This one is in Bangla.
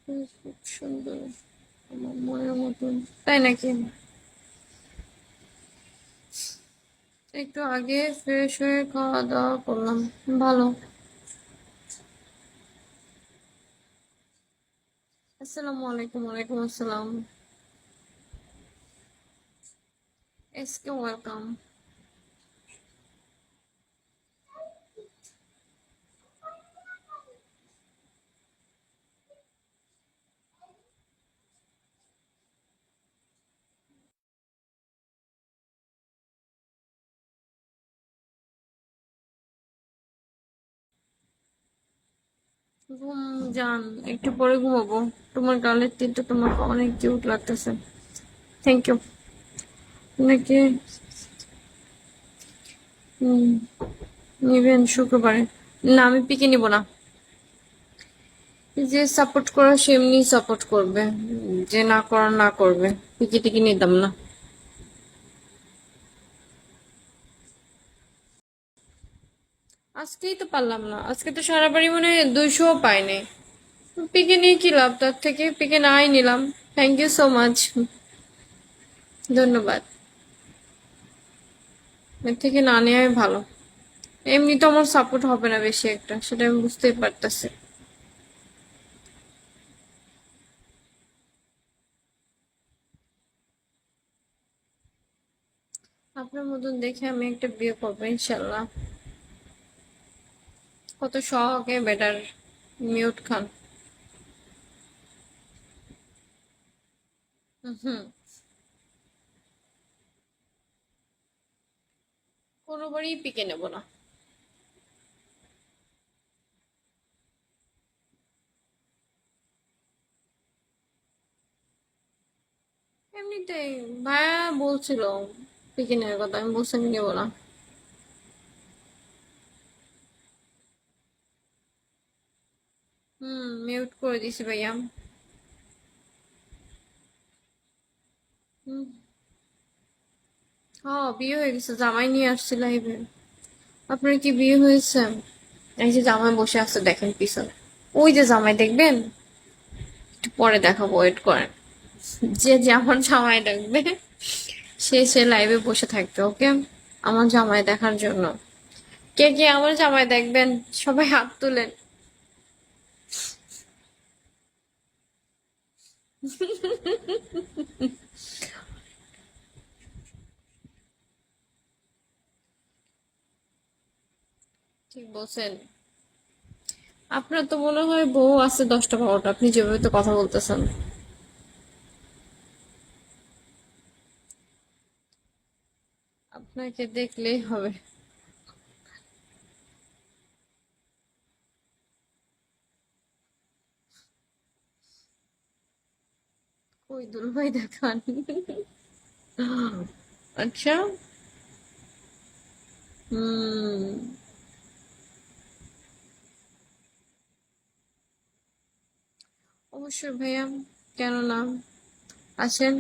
খুব সুন্দর, আমার মনের মতন। তাই নাকি? একটু আগে ফ্রেশ হয়ে খাওয়া দাওয়া করলাম। ভালো। আসসালামু আলাইকুম। ওয়ালাইকুম আসসালাম। SK welcome. ঘুম যান, একটু পরে ঘুমাবো। তোমার গালের তিলটা তোমাকে অনেক কিউট লাগতেছে। Thank you. নাকি নিবেন শুক্রবারে? না, আমি পিকে নিব না। যে সাপোর্ট করা সে এমনি সাপোর্ট করবে, যে না করার না করবে। পিকে টিকে নিতাম না। আজকেই তো পারলাম না, আজকে তো সারা বাড়ি মনে হয় 200 পাইনি। পিকে নিয়ে কি লাভ, তার থেকে পিকে নাই নিলাম। Thank you so much. ধন্যবাদ। এর থেকে না নেওয়াই ভালো। এমনি তো আমার সাপোর্ট হবে না বেশি একটা, সেটা আমি বুঝতেই পারতেছি। আপনার মতন দেখে আমি একটা বিয়ে করবো ইনশাল্লাহ। কত শখে বেটার। মিউট খান। হুম। কোনোবারই পিকে নেব না। এমনিতেই ভাইয়া বলছিল পিকে নেওয়ার কথা, আমি বলছি আমি নেবো না। মিউট করে দিছি ভাইয়া। হুম। হ্যাঁ, বিয়ে হয়ে গেছে, জামাই নিয়ে আসছে লাইভে। আপনার কি বিয়ে হয়েছে? এই যে জামাই বসে আছে দেখেন পিছনে। ওই যে জামাই দেখবেন, একটু পরে দেখাবো, ওয়েট করেন। যে যে আমার জামাই দেখবে সে লাইভে বসে থাকবে, ওকে? আমার জামাই দেখার জন্য। কে কে আমার জামাই দেখবেন? সবাই হাত তুলেন। ঠিক বলছেন। আপনার তো মনে হয় বউ আছে 10টা 12টা, আপনি যেভাবে তো কথা বলতেছেন। আপনাকে দেখলেই হবে। কই দুলভাই দেখান। আচ্ছা। হুম। অবশ্যই ভাইয়া, কেন না, আসেন।